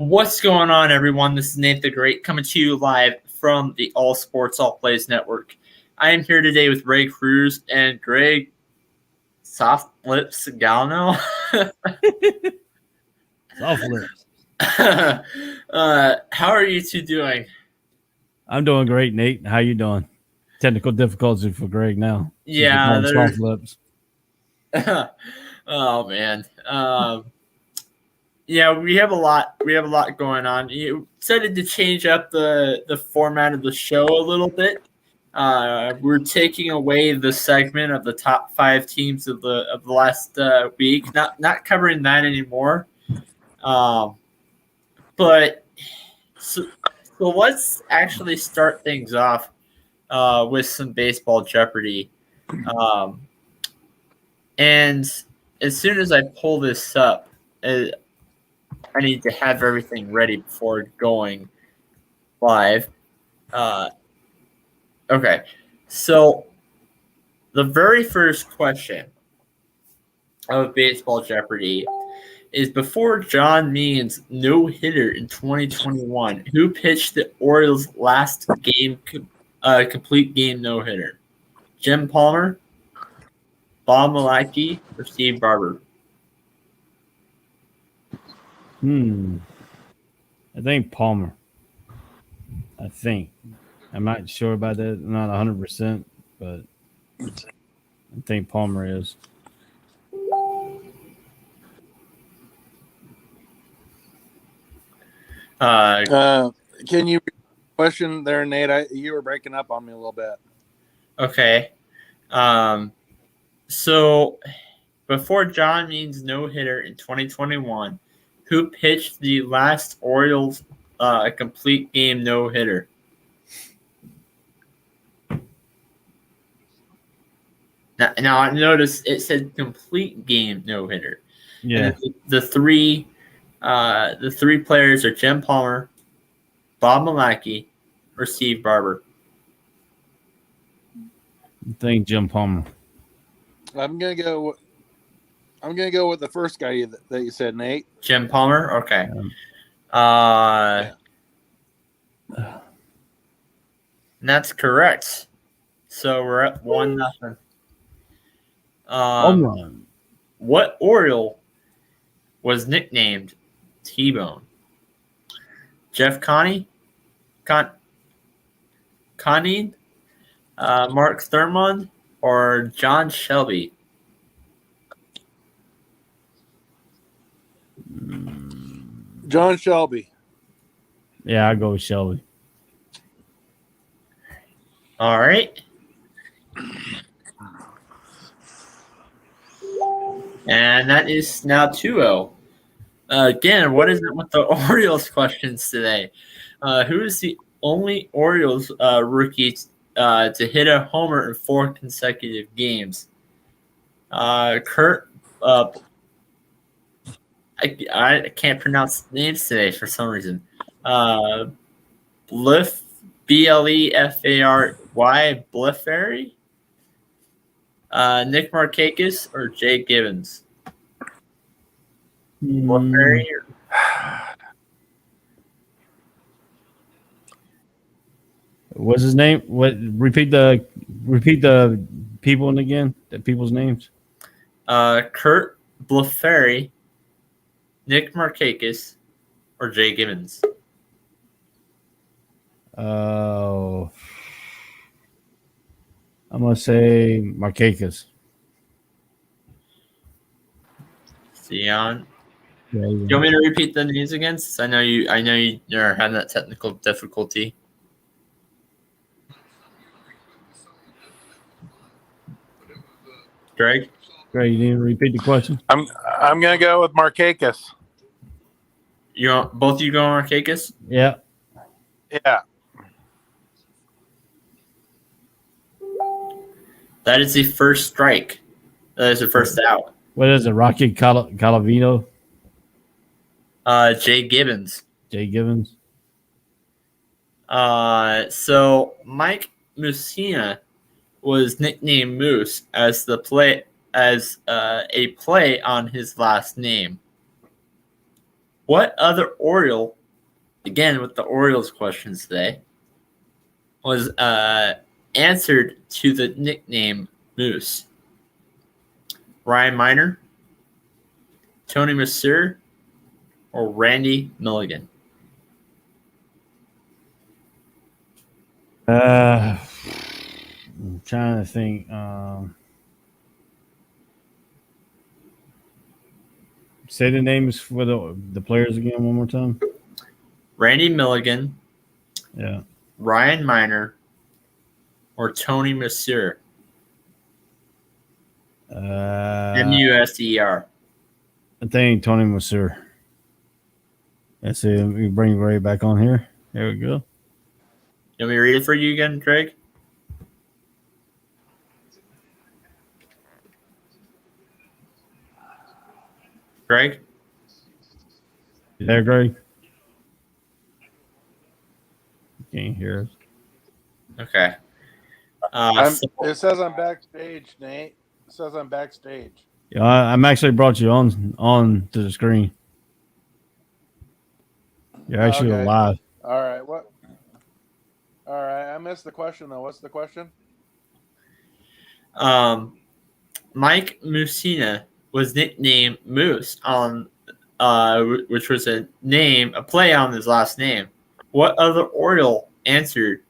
What's going on, everyone? This is Nate the Great coming to you live from the All Sports All Plays Network. I am here today with Ray Cruz and Greg Soft Lips Galno. Soft lips. How are you two doing? I'm doing great, Nate. How you doing? Technical difficulty for Greg now. Yeah, soft lips. Oh man. Yeah, we have a lot. We have a lot going on. You decided to change up the format of the show a little bit. We're taking away the segment of the top 5 teams of the last week. Not covering that anymore. But so let's actually start things off with some baseball Jeopardy. And as soon as I pull this up, I need to have everything ready before going live. Okay, so the very first question of Baseball Jeopardy is before John Means no-hitter in 2021, who pitched the Orioles' last game, complete game no-hitter? Jim Palmer, Bob Malachy, or Steve Barber? I think Palmer. I think. I'm not sure about that. I'm not 100%, but I think Palmer is. Can you question there, Nate? You were breaking up on me a little bit. Okay. So before John Means no-hitter in 2021, who pitched the last Orioles complete game no-hitter? Now I noticed it said complete game no-hitter. Yeah. And the three players are Jim Palmer, Bob Malachy, or Steve Barber. I think Jim Palmer. I'm gonna go with the first guy that you said, Nate. Jim Palmer. Okay. Yeah. And that's correct. So we're at 1-0. Home run. What Oriole was nicknamed T-Bone? Jeff Connie, Mark Thurmond, or John Shelby? John Shelby. Yeah, I'll go with Shelby. All right. And that is now 2-0. Again, what is it with the Orioles questions today? Who is the only Orioles rookie to hit a homer in 4 consecutive games? Kurt. I can't pronounce names today for some reason. Bliff, Blefary, Blefary, Nick Markakis, or Jay Gibbons? Blefary. What's his name? Repeat the people again. The people's names. Kurt Blefary, Nick Markakis, or Jay Gibbons? Oh, I'm gonna say Markakis. Sion. Yeah, Do you want me to repeat the names again? Since I know you're having that technical difficulty. Greg? Greg, you need to repeat the question. I'm gonna go with Markakis. Both of you going Markakis? Yeah. Yeah. That is the first strike. That is the first out. What is it? Rocky Calavino? Jay Gibbons. Jay Gibbons. So Mike Mussina was nicknamed Moose as a play on his last name. What other Oriole, again with the Orioles questions today, was answered to the nickname Moose? Ryan Miner, Tony Masur, or Randy Milligan? I'm trying to think. Say the names for the players again one more time. Randy Milligan, Yeah. Ryan Miner, or Tony Masur? Muser. I think Tony Masur. Let's see. Let me bring Ray back on here. There we go. You want me to read it for you again, Greg? Greg? You there, Greg? You can't hear us. Okay. It says I'm backstage, Nate. It says I'm backstage. Yeah, I'm actually brought you on to the screen. You're actually Okay. live. All right. What? All right. I missed the question though. What's the question? Mike Mussina was nicknamed Moose on, which was a play on his last name. What other Oriole answered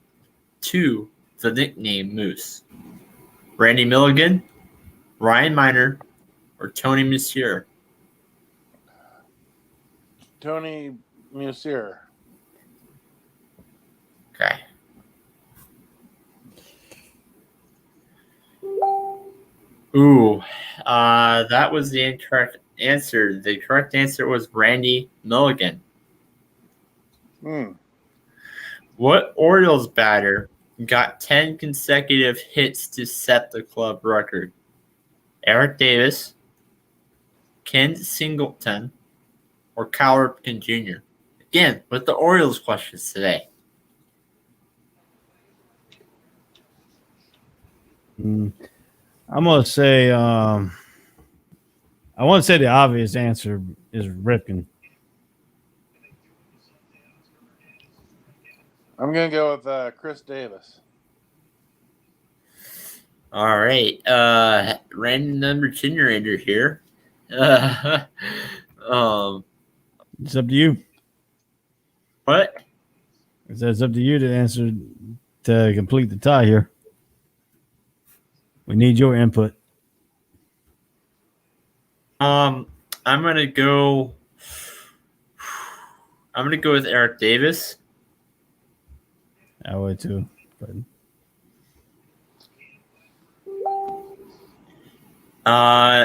to the nickname Moose? Randy Milligan, Ryan Miner, or Tony Masur? Tony Musier. Okay. Ooh, that was the incorrect answer. The correct answer was Randy Milligan. What Orioles batter got 10 consecutive hits to set the club record? Eric Davis, Ken Singleton, or Cal Ripken Jr.? Again, with the Orioles questions today. I'm gonna say I want to say the obvious answer is Ripken. I'm gonna go with Chris Davis. All right, random number generator here. It's up to you. What? It's up to you to answer to complete the tie here. We need your input. I'm gonna go with Eric Davis. I would too. But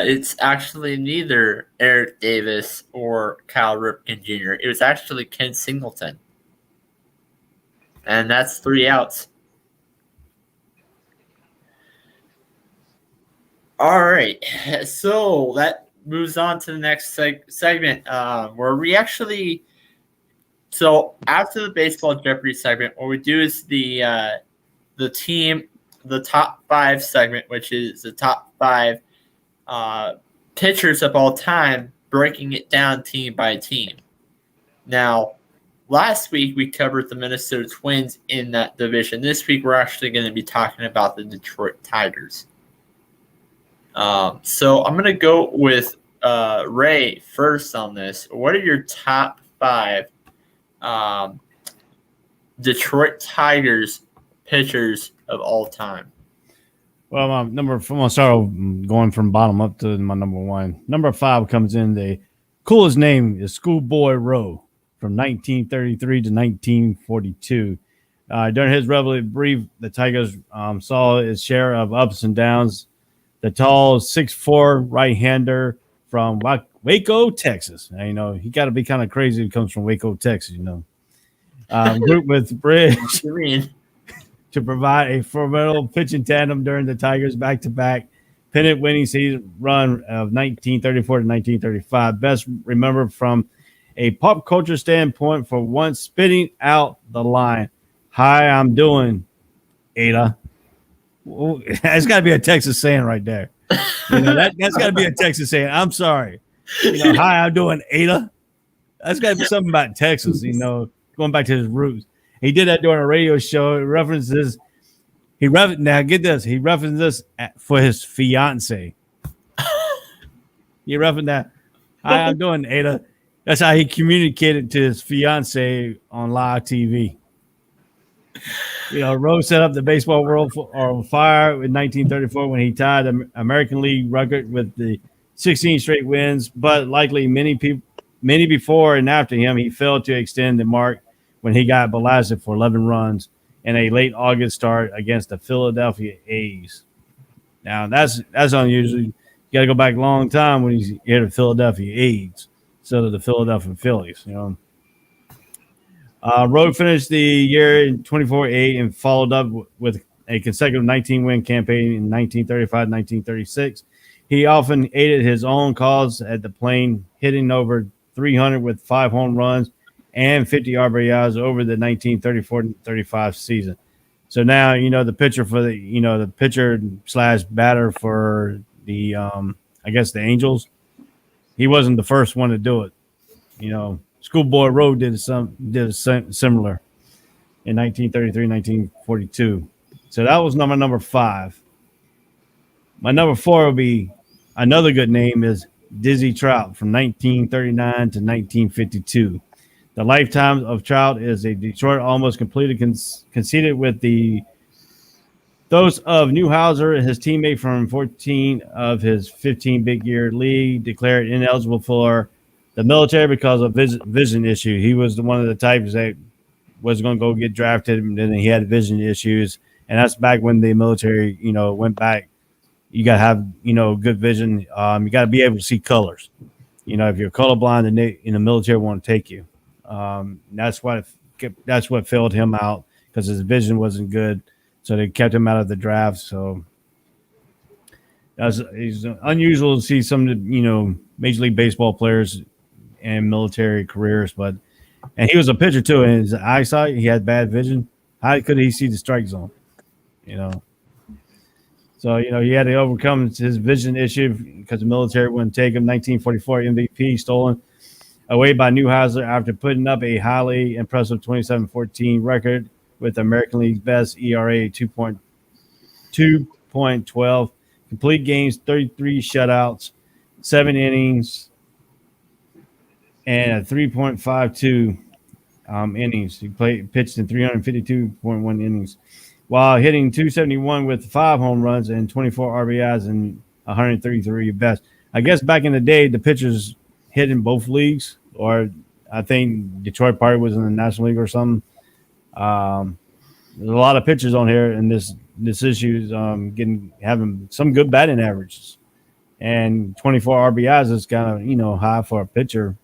it's actually neither Eric Davis or Cal Ripken Jr. It was actually Ken Singleton. And that's 3 outs. All right. So that moves on to the next segment where we actually – so after the Baseball Jeopardy segment, what we do is the top 5 segment, which is the top 5 pitchers of all time, breaking it down team by team. Now, last week we covered the Minnesota Twins in that division. This week we're actually going to be talking about the Detroit Tigers. So I'm going to go with Ray first on this. What are your top 5 Detroit Tigers pitchers of all time? well, I'm going to start going from bottom up to my number 1. Number 5 comes in. The coolest name is Schoolboy Rowe from 1933 to 1942. During his relatively brief, the Tigers saw its share of ups and downs. The tall 6'4" right-hander from Waco, Texas. Now, he got to be kind of crazy. He comes from Waco, Texas. Group with Bridge to provide a formidable pitching tandem during the Tigers' back-to-back pennant-winning season run of 1934 to 1935. Best remembered from a pop culture standpoint for once spitting out the line, "Hi, I'm doing, Ada." Well, that's got to be a Texas saying right there. That's got to be a Texas saying. I'm sorry. Hi, I'm doing, Ada. That's got to be something about Texas, going back to his roots. He did that during a radio show. It references now get this. He referenced this for his fiance. He referenced that. Hi, I'm doing Ada. That's how he communicated to his fiance on live TV. Rose set up the baseball world on fire in 1934 when he tied the American League record with the 16 straight wins, but likely many before and after him, he failed to extend the mark when he got blasted for 11 runs in a late August start against the Philadelphia A's. Now, that's unusual. You got to go back a long time when he's here to Philadelphia A's instead of the Philadelphia Phillies, Rode finished the year in 24-8 and followed up with a consecutive 19-win campaign in 1935-1936. He often aided his own cause at the plane, hitting over 300 with 5 home runs and 50 RBIs over the 1934-35 season. So now, the pitcher for the pitcher / batter for the, I guess the Angels, he wasn't the first one to do it. Schoolboy Rowe did similar in 1933, 1942. So that was number 5. My number 4 will be another good name is Dizzy Trout from 1939 to 1952. The lifetime of Trout is a Detroit almost completely conceded with those of Newhouser, his teammate from 14 of his 15 big year league, declared ineligible for the military because of vision issue. He was one of the types that was going to go get drafted, and then he had vision issues. And that's back when the military, went back. You got to have, good vision. You got to be able to see colors. If you're colorblind, then they, in the military won't take you. That's what failed him out because his vision wasn't good. So they kept him out of the draft. So it's unusual to see some, Major League Baseball players and military careers, and he was a pitcher too. And his eyesight, he had bad vision. How could he see the strike zone? So he had to overcome his vision issue because the military wouldn't take him. 1944 MVP stolen away by Newhouser after putting up a highly impressive 27-14 record with the American League's best ERA 2.12, complete games, 33 shutouts, 7 innings. And a 3.52 innings. He pitched in 352.1 innings while hitting 271 with 5 home runs and 24 RBIs and 133 at best. I guess back in the day, the pitchers hit in both leagues, or I think Detroit probably was in the National League or something. There's a lot of pitchers on here, and this issue is having some good batting averages. And 24 RBIs is kind of, high for a pitcher.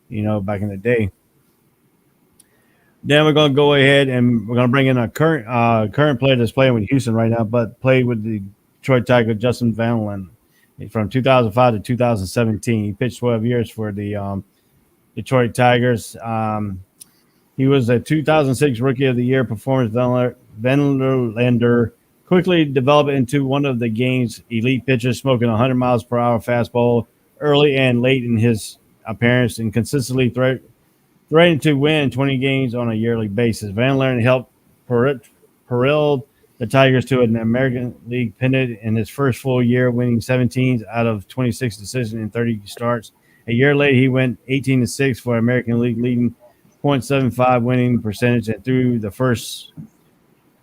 Back in the day. Then we're going to go ahead and we're going to bring in a current player that's playing with Houston right now, but played with the Detroit Tigers, Justin Vanderland, from 2005 to 2017. He pitched 12 years for the Detroit Tigers. He was a 2006 Rookie of the Year performance. Vanderlander quickly developed into one of the game's elite pitchers, smoking 100 miles per hour fastball early and late in his appearance and consistently threatened to win 20 games on a yearly basis. Van Leeuwen helped propel the Tigers to an American League pennant in his first full year, winning 17 out of 26 decisions in 30 starts. A year later, he went 18-6 for American League, leading .75 winning percentage, and threw the first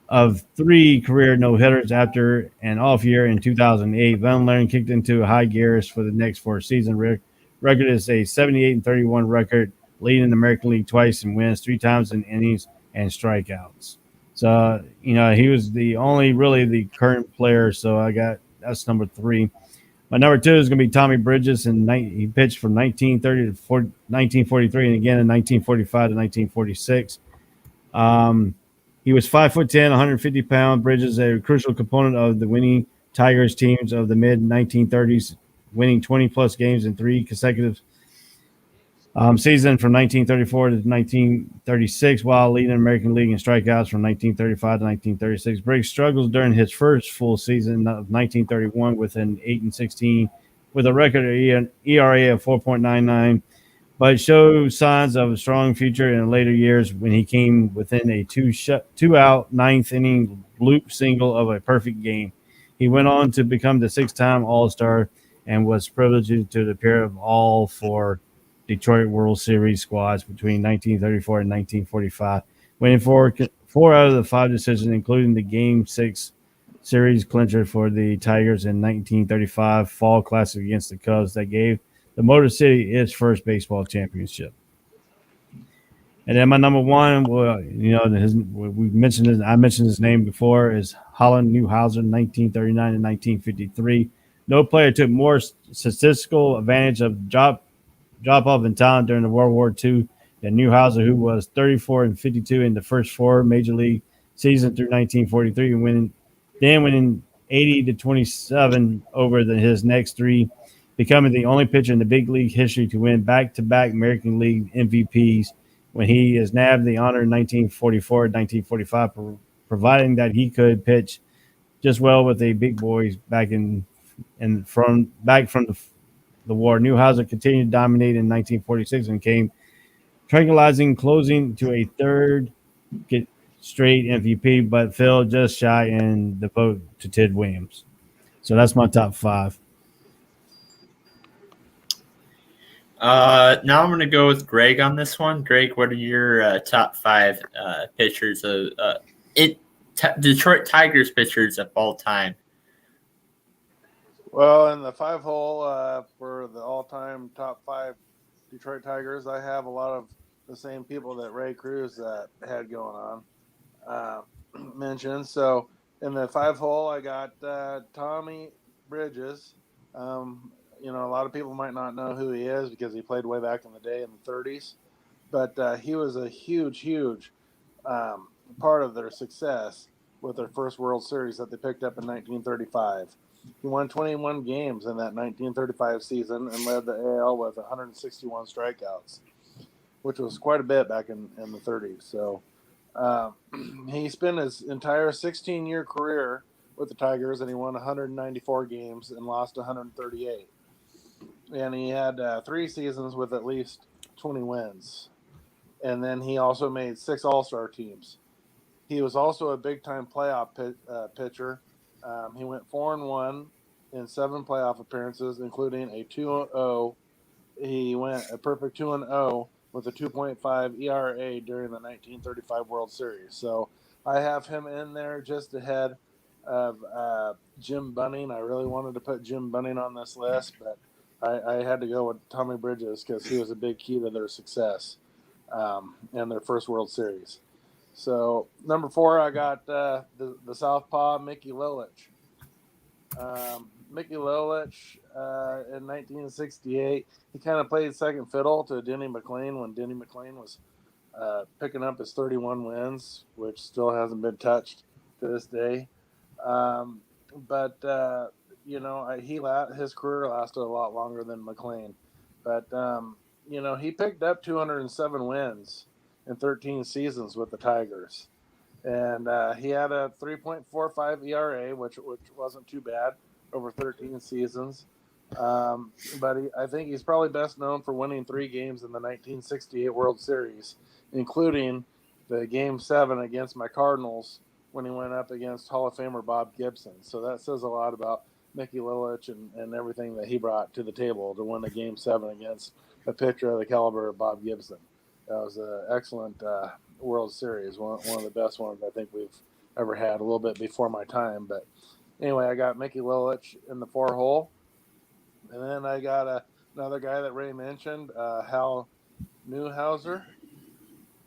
of 3 career no-hitters after an off year in 2008. Van Leeuwen kicked into high gears for the next 4 seasons. Record is a 78-31 record, leading the American League twice and wins 3 times in innings and strikeouts. So, he was the only really the current player. So that's number 3. My number 2 is going to be Tommy Bridges, and he pitched from 1930 to 1943, and again in 1945 to 1946. He was 5'10", 150 pounds. Bridges, a crucial component of the winning Tigers teams of the mid 1930s, winning 20-plus games in 3 consecutive seasons from 1934 to 1936, while leading the American League in strikeouts from 1935 to 1936. Briggs struggles during his first full season of 1931 with an 8-16, with a record ERA of 4.99, but showed signs of a strong future in later years when he came within a two-out ninth inning bloop single of a perfect game. He went on to become the six-time All-Star and was privileged to appear of all four Detroit World Series squads between 1934 and 1945, winning four out of the five decisions, including the Game 6 series clincher for the Tigers in 1935 Fall Classic against the Cubs that gave the Motor City its first baseball championship. And then my number one, well, we mentioned his, I mentioned his name before, is Holland Newhouser, 1939 and 1953. No player took more statistical advantage of drop off in talent during the World War II than Newhouser, who was 34 and 52 in the first four major league season through 1943, winning 80 to 27 over his next three, becoming the only pitcher in the big league history to win back-to-back American League MVPs when he is nabbed the honor in 1944 and 1945, providing that he could pitch just well with the big boys back from the war. Newhouser continued to dominate in 1946 and came tranquilizing, closing to a third straight MVP, but fell just shy in the vote to Ted Williams. So that's my top five. Now I'm going to go with Greg on this one. Greg, what are your top five pitchers of Detroit Tigers pitchers of all time? Well, in the five hole for the all-time top five Detroit Tigers, I have a lot of the same people that Ray Cruz had going on mentioned. So in the five hole, I got Tommy Bridges. A lot of people might not know who he is because he played way back in the day in the 30s, but he was a huge part of their success with their first World Series that they picked up in 1935. He won 21 games in that 1935 season and led the AL with 161 strikeouts, which was quite a bit back in the 30s. So he spent his entire 16-year career with the Tigers, and he won 194 games and lost 138. And he had 3 seasons with at least 20 wins. And then he also made 6 All-Star teams. He was also a big-time playoff pitcher. He went 4-1 in 7 playoff appearances, including a 2-0. He went a perfect 2-0 with a 2.5 ERA during the 1935 World Series. So I have him in there just ahead of Jim Bunning. I really wanted to put Jim Bunning on this list, but I had to go with Tommy Bridges because he was a big key to their success and their first World Series. So number 4, I got the Southpaw Mickey Lilich. Mickey Lilich in 1968, he kind of played second fiddle to Denny McLain when Denny McLain was picking up his 31 wins, which still hasn't been touched to this day. His career lasted a lot longer than McLain. But, he picked up 207 wins in 13 seasons with the Tigers. And he had a 3.45 ERA, which wasn't too bad over 13 seasons. But I think he's probably best known for winning 3 games in the 1968 World Series, including the Game 7 against my Cardinals when he went up against Hall of Famer Bob Gibson. So that says a lot about Mickey Lilich and everything that he brought to the table to win a Game 7 against a pitcher of the caliber of Bob Gibson. That was an excellent World Series, one of the best ones I think we've ever had, a little bit before my time. But anyway, I got Mickey Lilich in the 4 hole. And then I got another guy that Ray mentioned, Hal Newhouser.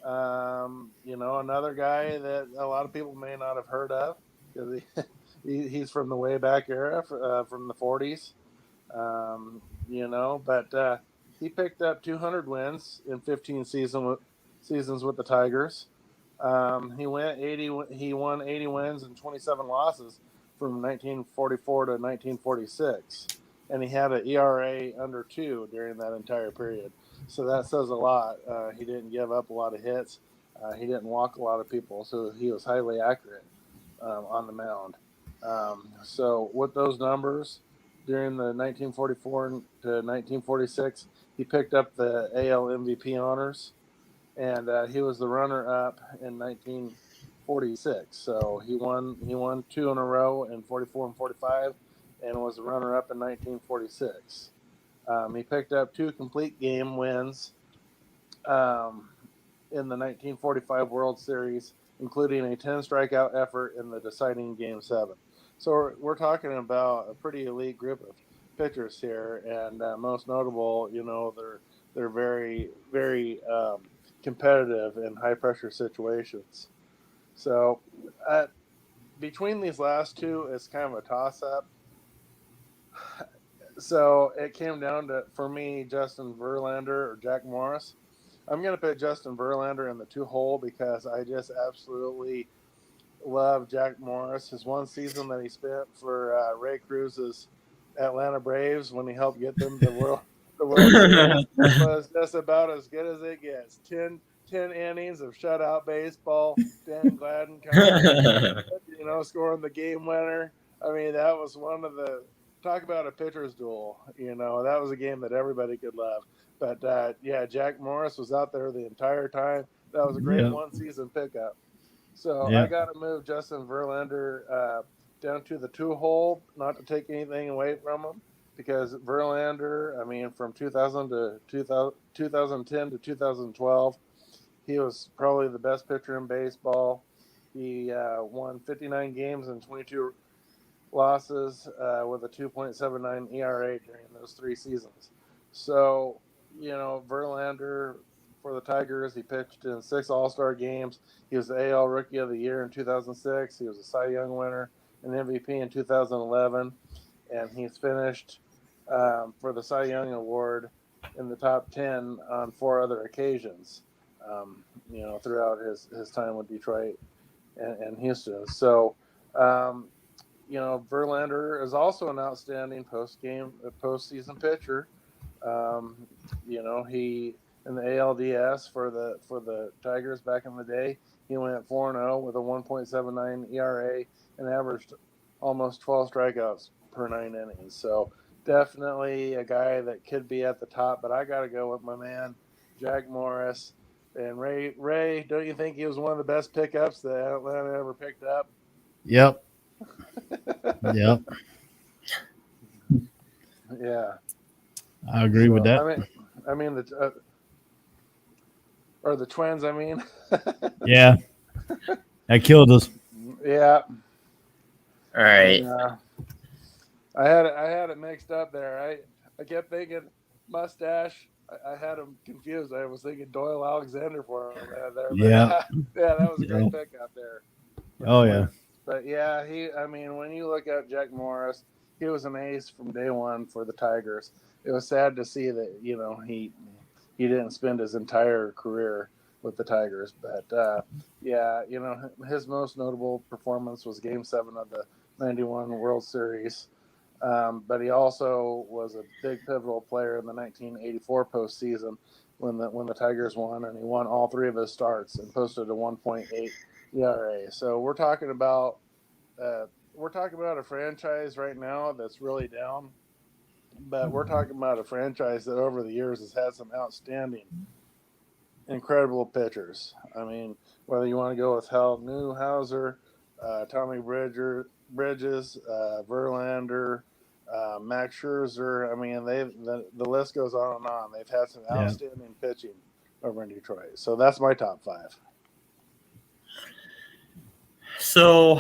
Another guy that a lot of people may not have heard of because he's from the way back era, from the 40s. But he picked up 200 wins in 15 seasons with the Tigers. He won 80 wins and 27 losses from 1944 to 1946, and he had an ERA under 2 during that entire period. So that says a lot. He didn't give up a lot of hits. He didn't walk a lot of people, so he was highly accurate on the mound. So with those numbers, during the 1944 to 1946, he picked up the AL MVP honors, and he was the runner-up in 1946. So he won 2 in a row in 44 and 45, and was the runner-up in 1946. He picked up 2 complete game wins in the 1945 World Series, including a 10 strikeout effort in the deciding Game 7. So we're talking about a pretty elite group of pitchers here, and most notable, they're very, very competitive in high pressure situations. So between these last 2, it's kind of a toss up. So it came down to, for me, Justin Verlander or Jack Morris. I'm going to put Justin Verlander in the 2 hole because I just absolutely love Jack Morris. His one season that he spent for Ray Cruz's Atlanta Braves when he helped get them the World Series was just about as good as it gets. 10 innings of shutout baseball. Dan Gladden scoring the game winner. I mean, that was one of the talk about a pitcher's duel. That was a game that everybody could love. But Jack Morris was out there the entire time. That was a great one-season pickup. So I got to move Justin Verlander down to the 2 hole, not to take anything away from him, because Verlander, I mean, from 2010 to 2012, he was probably the best pitcher in baseball. He won 59 games and 22 losses with a 2.79 ERA during those 3 seasons. So, Verlander for the Tigers, he pitched in 6 All-Star games. He was the AL Rookie of the Year in 2006. He was a Cy Young winner and MVP in 2011. And he's finished for the Cy Young Award in the top 10 on 4 other occasions, throughout his time with Detroit and Houston. So, Verlander is also an outstanding postseason pitcher. He in the ALDS for the Tigers back in the day, he went 4-0 with a 1.79 ERA and averaged almost 12 strikeouts per 9 innings. So definitely a guy that could be at the top, but I got to go with my man Jack Morris. And Ray, don't you think he was one of the best pickups that Atlanta ever picked up? Yep. Yep. Yeah. I agree with that. I mean the Twins. I mean. Yeah. That killed us. Yeah. All right. I had it mixed up there. I kept thinking mustache. I had him confused. I was thinking Doyle Alexander for him there. Yeah. Yeah, that was a great pickup there. Oh yeah. But yeah, when you look at Jack Morris, he was an ace from day one for the Tigers. It was sad to see that, he didn't spend his entire career with the Tigers. But his most notable performance was Game 7 of the 91 World Series. But he also was a big pivotal player in the 1984 postseason when the Tigers won, and he won all 3 of his starts and posted a 1.8 ERA. So we're talking about a franchise right now that's really down, but we're talking about a franchise that over the years has had some outstanding, incredible pitchers. I mean, whether you want to go with Hal Newhouser, Tommy Bridges, Verlander, Max Scherzer. I mean, the list goes on and on. They've had some outstanding pitching over in Detroit. So that's my top 5. So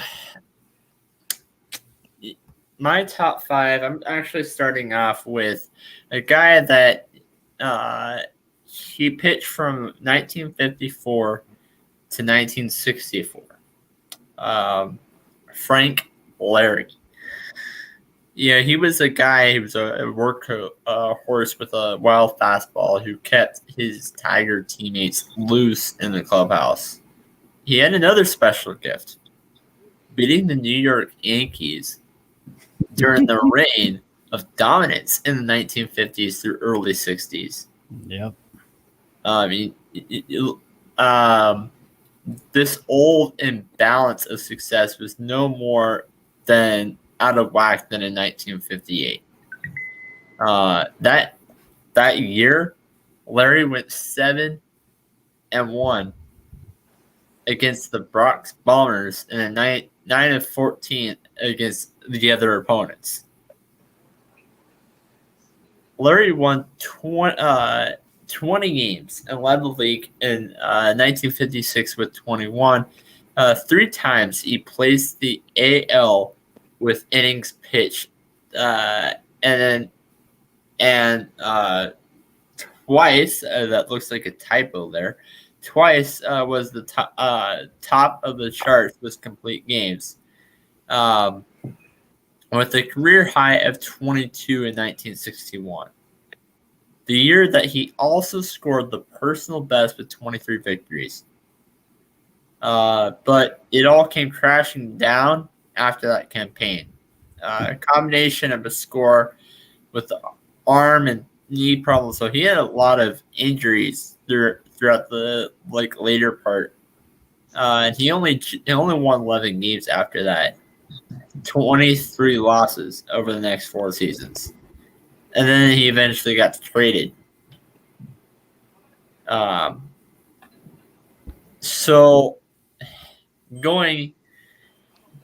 my top 5, I'm actually starting off with a guy that he pitched from 1954 to 1964. Frank Larry. Yeah, he was a guy. He was a work horse with a wild fastball who kept his Tiger teammates loose in the clubhouse. He had another special gift: beating the New York Yankees during the reign of dominance in the 1950s through early 60s. Yep. This old imbalance of success was no more than out of whack than in 1958. That year, Larry went 7-1 against the Bronx Bombers and a 9-14 against the other opponents. Larry won 20 games and led the league in 1956 with 21. 3 times he placed the AL with innings pitched, and twice, that looks like a typo there. Twice was the top of the charts with complete games, with a career high of 22 in 1961. The year that he also scored the personal best with 23 victories. But it all came crashing down after that campaign. A combination of a score with the arm and knee problems. So he had a lot of injuries throughout the later part. And he only won 11 games after that. 23 losses over the next 4 seasons. And then he eventually got traded. So going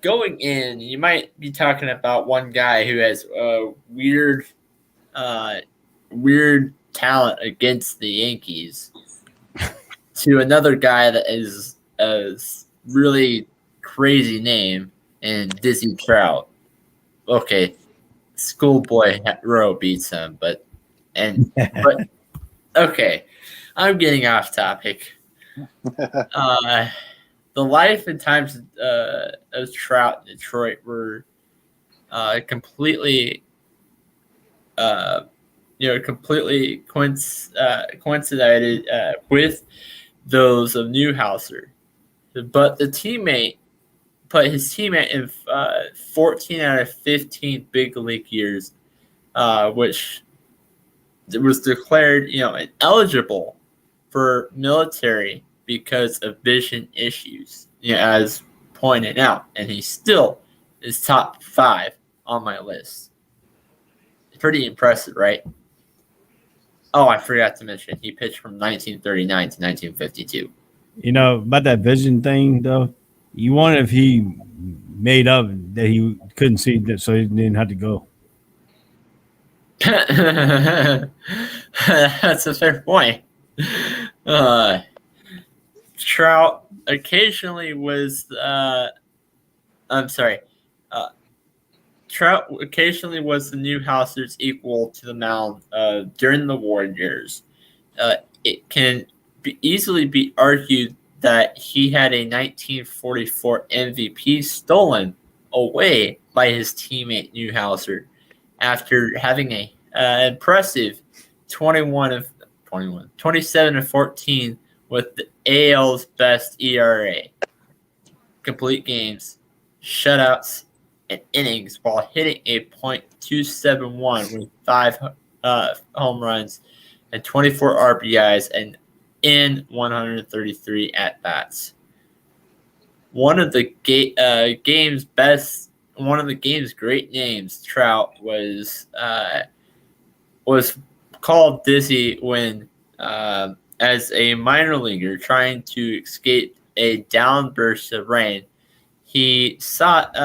in, you might be talking about one guy who has weird talent against the Yankees to another guy that is a really crazy name and Dizzy Trout. Okay, Schoolboy Rowe beats him, but okay, I'm getting off topic. The life and times of Trout in Detroit were completely coincided with those of Newhouser, but his teammate in 14 out of 15 big league years, which was declared ineligible for military because of vision issues, as pointed out, and he still is top 5 on my list. Pretty impressive, right? Oh, I forgot to mention he pitched from 1939 to 1952. About that vision thing, though, you wonder if he made up that he couldn't see that, so he didn't have to go. That's a fair point. Trout occasionally was Trout occasionally was the Newhousers' equal to the mound during the war years. It can easily be argued that he had a 1944 MVP stolen away by his teammate Newhouser after having a impressive 27-14 with the AL's best ERA, complete games, shutouts, and innings, while hitting a .271 with 5 home runs and 24 RBIs and in 133 at bats. One of the game's great names, Trout, was called Dizzy when, as a minor leaguer trying to escape a downburst of rain, he sought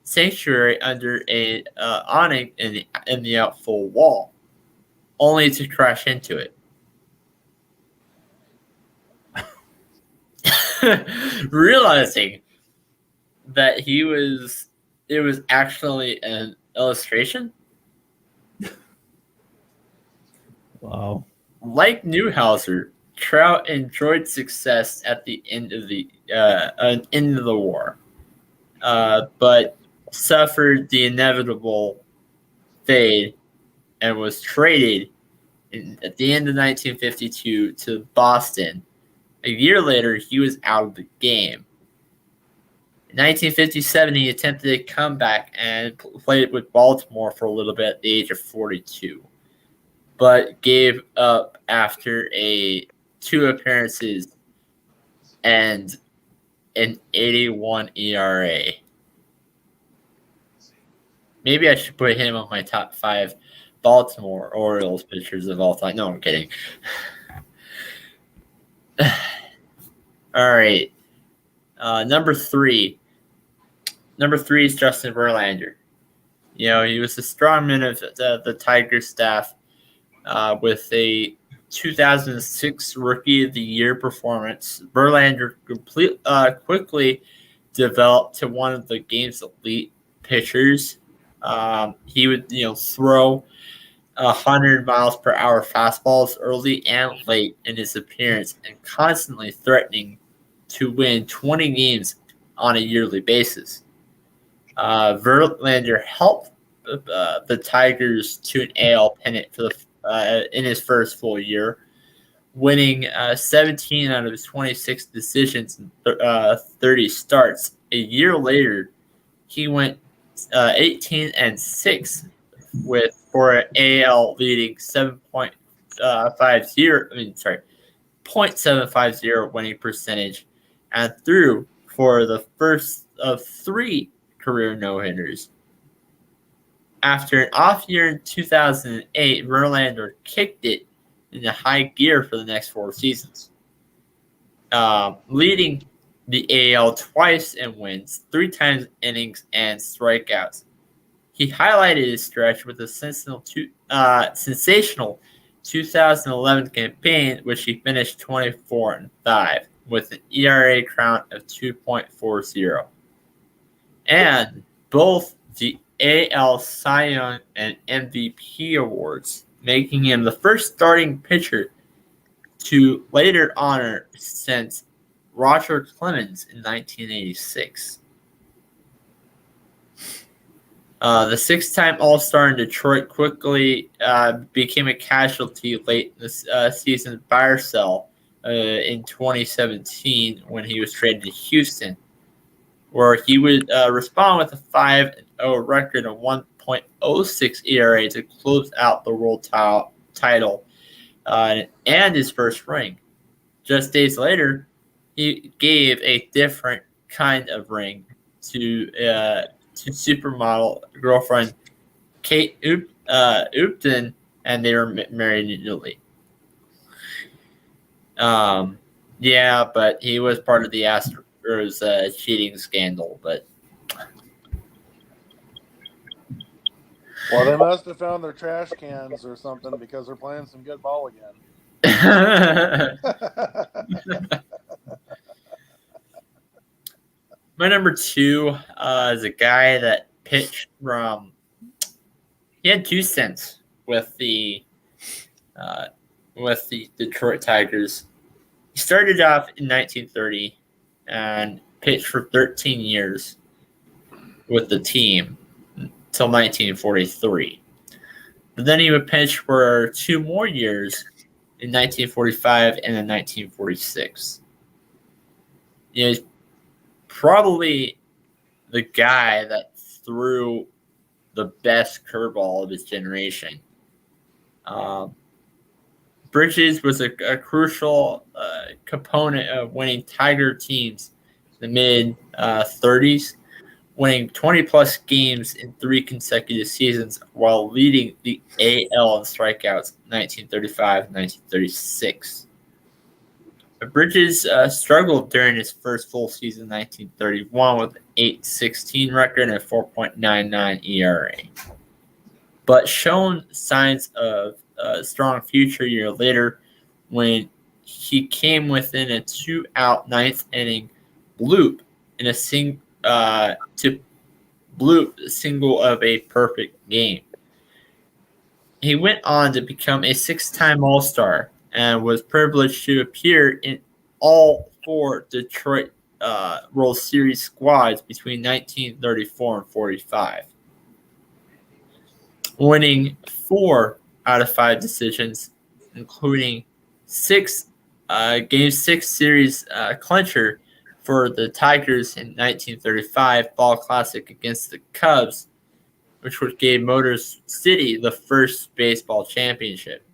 sanctuary under a awning in the outfield wall, only to crash into it. Realizing that it was actually an illustration. Wow. Like Newhouser, Trout enjoyed success at the end of the war, but suffered the inevitable fade and was traded at the end of 1952 to Boston. A year later, he was out of the game. In 1957, he attempted a comeback and played with Baltimore for a little bit at the age of 42, but gave up after 2 appearances and an 81 ERA. Maybe I should put him on my top 5 Baltimore Orioles pitchers of all time. No, I'm kidding. All right. Number 3. Number 3 is Justin Verlander. You know, he was the strongman of the Tigers staff with a 2006 Rookie of the Year performance. Verlander quickly developed to one of the game's elite pitchers. He would, throw 100 miles per hour fastballs early and late in his appearance, and constantly threatening to win 20 games on a yearly basis. Verlander helped the Tigers to an AL pennant in his first full year, winning 17 out of his 26 decisions in 30 starts. A year later, he went 18-6 for an AL leading 0.750 winning percentage, and threw for the first of 3 career no-hitters. After an off year in 2008, Verlander kicked it into high gear for the next 4 seasons, leading the AL twice in wins, 3 times innings and strikeouts. He highlighted his stretch with a sensational 2011 campaign, which he finished 24-5 with an ERA count of 2.40, and both the AL Cy Young and MVP awards, making him the first starting pitcher to later honor since Roger Clemens in 1986. The 6-time All-Star in Detroit quickly became a casualty late in the season buyer sell in 2017 when he was traded to Houston, where he would respond with a 5-0 record and 1.06 ERA to close out the world title and his first ring. Just days later, he gave a different kind of ring to supermodel girlfriend Kate Upton, and they were married in Italy. Yeah, but he was part of the Astros cheating scandal. But well, they must have found their trash cans or something because they're playing some good ball again. My number 2 is a guy that pitched from. He had 2 stints with the Detroit Tigers. He started off in 1930 and pitched for 13 years with the team until 1943. But then he would pitch for 2 more years in 1945 and then 1946. He's probably the guy that threw the best curveball of his generation. Bridges was a crucial component of winning Tiger teams in the mid-30s, winning 20-plus games in 3 consecutive seasons while leading the AL in strikeouts in 1935 and 1936. Bridges struggled during his first full season in 1931 with an 8.16 record and a 4.99 ERA, but shown signs of a strong future a year later when he came within a 2-out 9th inning bloop in a single of a perfect game. He went on to become a 6-time All-Star and was privileged to appear in all 4 Detroit World Series squads between 1934 and 45, winning 4 out of 5 decisions, including Game 6 series clincher for the Tigers in 1935 Fall Classic against the Cubs, which gave Motor City the first baseball championship.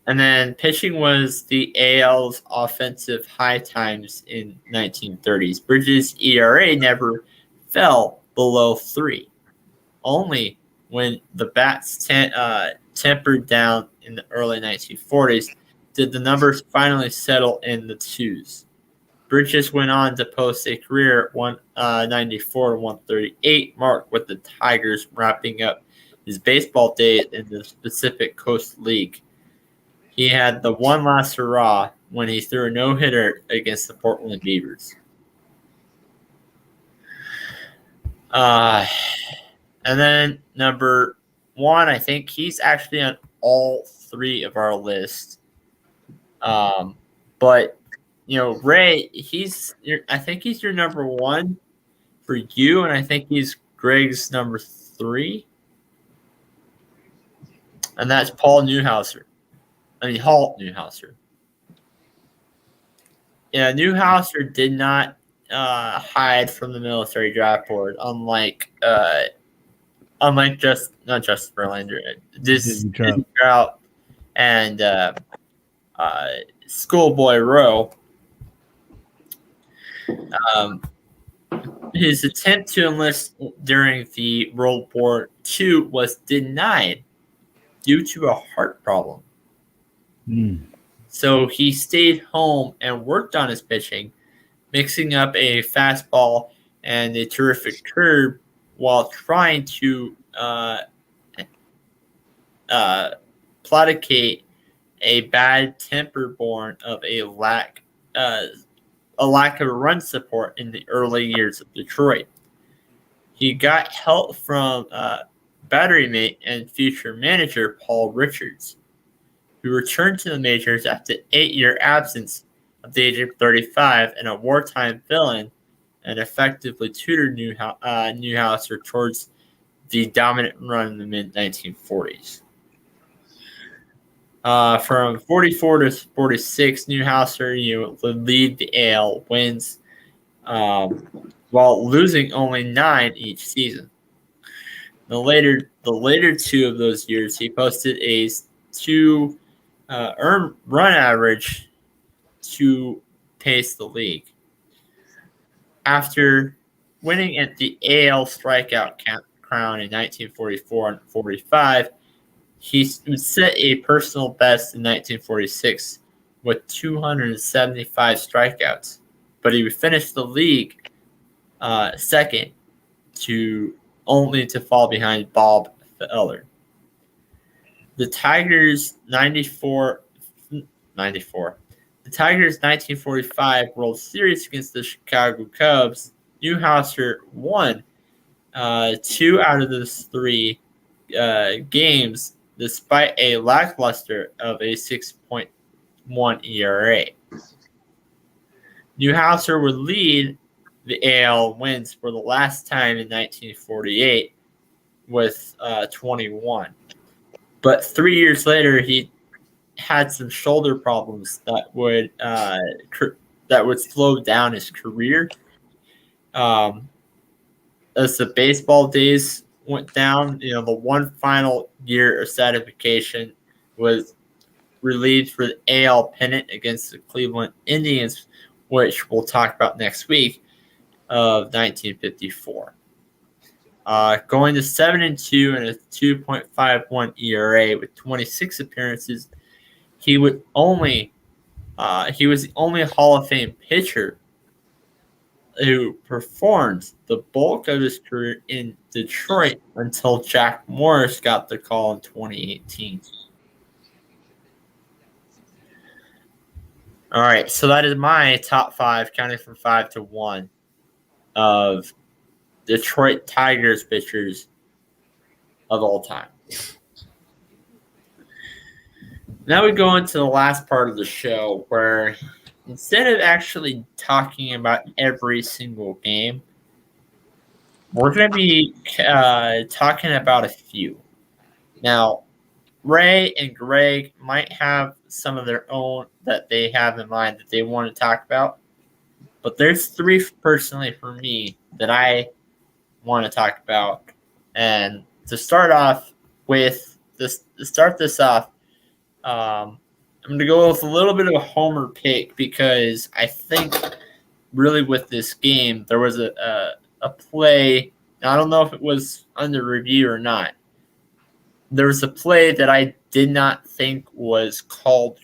And then pitching was the AL's offensive high times in 1930s. Bridges' ERA never fell below 3. Only when the bats tempered down in the early 1940s did the numbers finally settle in the 2s. Bridges went on to post a career 194 to 138 mark with the Tigers wrapping up his baseball days in the Pacific Coast League. He had the one last hurrah when he threw a no-hitter against the Portland Beavers. And then number 1, I think he's actually on all 3 of our lists. But Ray, I think he's your number 1 for you, and I think he's Greg's number 3. And that's Hall Newhouser. Yeah, Newhouser did not hide from the military draft board, unlike not just Verlander, Disney Trout and Schoolboy Rowe. His attempt to enlist during the World War II was denied due to a heart problem. So he stayed home and worked on his pitching, mixing up a fastball and a terrific curve while trying to placate a bad temper born of a lack of run support in the early years of Detroit. He got help from battery mate and future manager Paul Richards, who returned to the majors after 8-year absence at the age of 35 and a wartime villain, and effectively tutored Newhouser towards the dominant run in the mid-1940s. From 44 to 46, Newhouser would lead the AL wins while losing only 9 each season. The later 2 of those years, he posted a 2 earned run average to pace the league. After winning at the AL strikeout crown in 1944 and 45, he set a personal best in 1946 with 275 strikeouts, but he finished the league second only to fall behind Bob Feller. The Tigers' 1945 World Series against the Chicago Cubs, Newhouser won 2 out of those 3 games, despite a lackluster of a 6.1 ERA. Newhouser would lead the AL wins for the last time in 1948 with 21. But 3 years later, he had some shoulder problems that would slow down his career. As the baseball days went down, the one final year of certification was relieved for the AL pennant against the Cleveland Indians, which we'll talk about next week, of 1954. Going to 7-2 and a 2.51 ERA with 26 appearances, he was the only Hall of Fame pitcher who performed the bulk of his career in Detroit until Jack Morris got the call in 2018. All right, so that is my top 5, counting from 5 to 1, of Detroit Tigers pitchers of all time. Now we go into the last part of the show where instead of actually talking about every single game, we're going to be talking about a few. Now, Ray and Greg might have some of their own that they have in mind that they want to talk about, but there's 3 personally for me that I want to talk about. And to start this off, I'm going to go with a little bit of a homer pick because I think really with this game there was a play. I don't know if it was under review or not. There was a play that I did not think was called.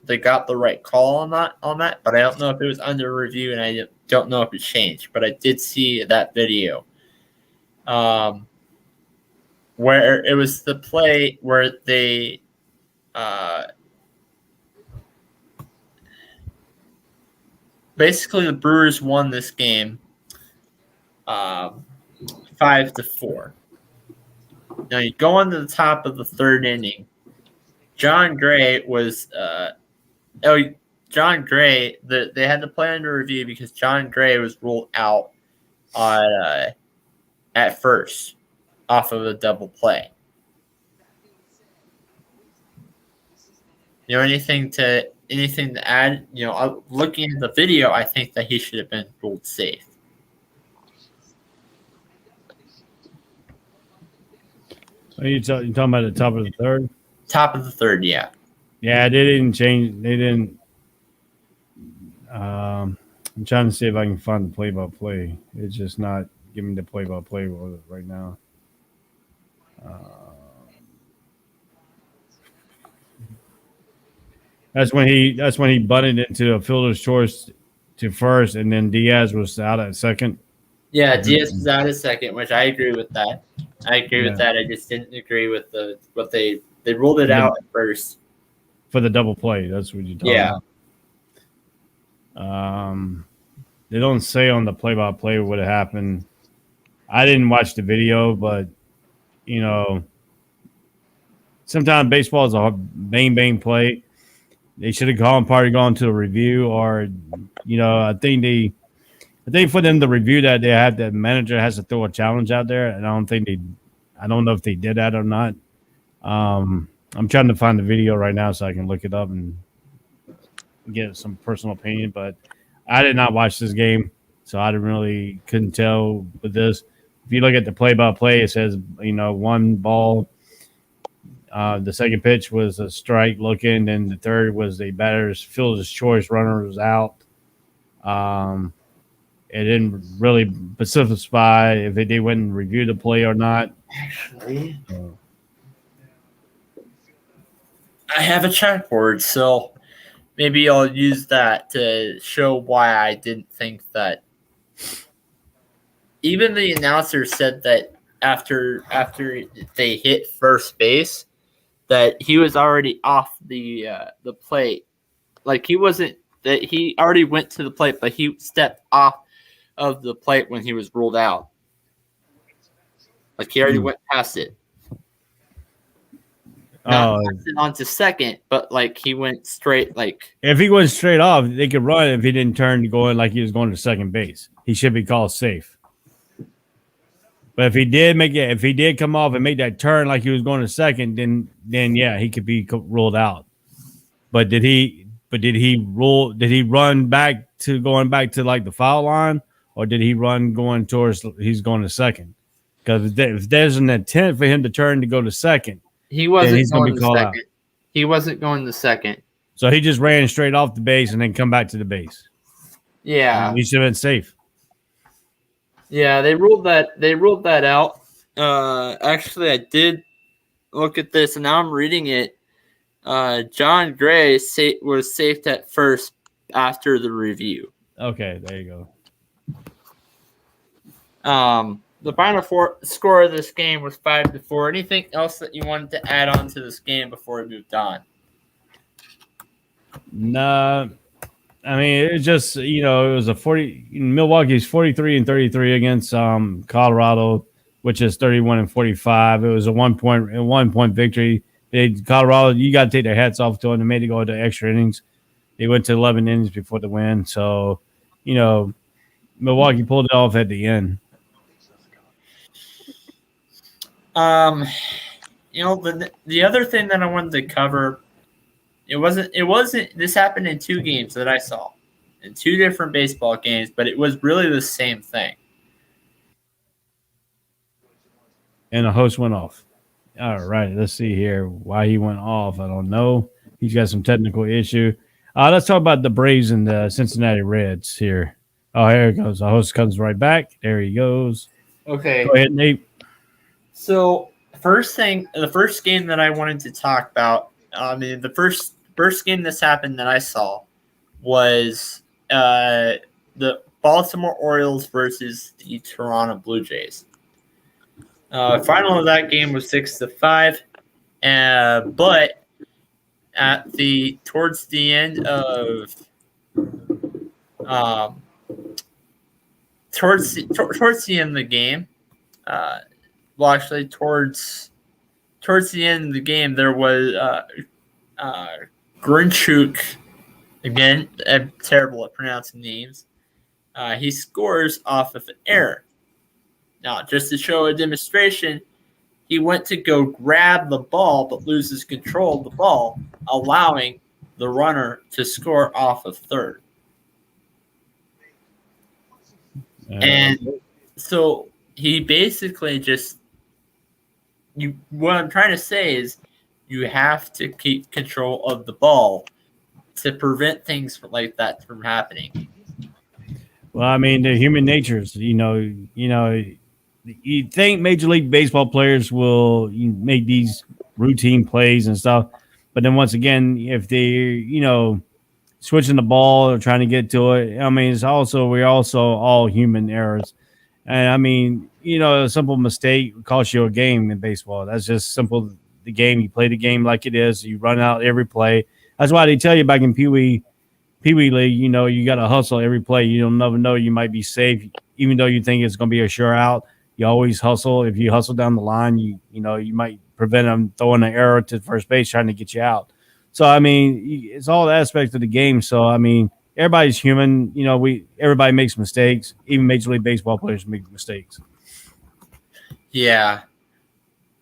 They got the right call on that, but I don't know if it was under review, and I don't know if it changed. But I did see that video, where it was the play where they, basically the Brewers won this game, 5-4. Now you go into the top of the third inning. John Gray was John Gray. They had the play under review because John Gray was ruled out at first off of a double play. Anything to add? Looking at the video, I think that he should have been ruled safe. Are you talking about the top of the third? Top of the third, yeah. Yeah, they didn't change. They didn't. I'm trying to see if I can find the play-by-play. It's just not giving the play-by-play right now. That's when he butted into a fielder's choice to first, and then Diaz was out at second. Yeah, Diaz was out at second, which I agree with that. I just didn't agree with what they ruled it out at first for the double play. That's what you're talking about. They don't say on the play-by-play what happened. I didn't watch the video, but sometimes baseball is a bang play. They should have gone to a review, or I think for them to review that, they have the manager has to throw a challenge out there, and I don't know if they did that or not. I'm trying to find the video right now so I can look it up and get some personal opinion, but I did not watch this game, so I couldn't tell with this. If you look at the play-by-play, it says, one ball. The second pitch was a strike looking, and the third was the batter's fielder's choice. Runner was out. It didn't really specify if they wouldn't review the play or not. Actually, I have a chalkboard, so maybe I'll use that to show why I didn't think that. Even the announcer said that after they hit first base, that he was already off the plate. Like he already went to the plate, but he stepped off of the plate when he was ruled out. Like he already went past it. Not on to second, but like he went straight. Like if he went straight off, they could run if he didn't turn going like he was going to second base. He should be called safe. But if he did come off and make that turn like he was going to second, then yeah, he could be ruled out. But did he run back to like the foul line, or did he run going towards he's going to second? Because if there's an intent for him to turn to go to second, he wasn't going to second. Out. He wasn't going to second. So he just ran straight off the base and then come back to the base. Yeah, he should have been safe. Yeah, they ruled that out. Actually, I did look at this, and now I'm reading it. John Gray was safe at first after the review. Okay, there you go. The final score of this game was 5-4. Anything else that you wanted to add on to this game before we moved on? Nah. I mean, it just, it was Milwaukee's 43-33 against Colorado, which is 31-45. It was a 1 point victory. Colorado, you got to take their hats off to them. They made it go to extra innings. They went to 11 innings before the win. So, Milwaukee pulled it off at the end. The other thing that I wanted to cover. It wasn't. This happened in two games that I saw, in two different baseball games, but it was really the same thing. And the host went off. All right, let's see here. Why he went off, I don't know. He's got some technical issue. Let's talk about the Braves and the Cincinnati Reds here. Oh, here it goes. The host comes right back. There he goes. Okay. Go ahead, Nate. So the first game that I wanted to talk about, the first game this happened that I saw was the Baltimore Orioles versus the Toronto Blue Jays. Final of that game was 6-5, but towards the end of towards the end of the game, towards the end of the game, there was Grinchuk. Again, I'm terrible at pronouncing names. He scores off of an error. Now, just to show a demonstration, he went to go grab the ball but loses control of the ball, allowing the runner to score off of third. And so he basically what I'm trying to say is you have to keep control of the ball to prevent things like that from happening. Well, I mean, the human natures, you think Major League Baseball players will make these routine plays and stuff, but then once again, if they, switching the ball or trying to get to it, I mean, we're also all human errors, and I mean, a simple mistake costs you a game in baseball. That's just simple. The game, you play the game like it is. You run out every play. That's why they tell you back in Pee Wee League, you got to hustle every play. You don't never know. You might be safe, even though you think it's going to be a sure out. You always hustle. If you hustle down the line, you might prevent them throwing an error to first base trying to get you out. So, I mean, it's all aspects of the game. So, I mean, everybody's human. Everybody makes mistakes. Even Major League Baseball players make mistakes. Yeah.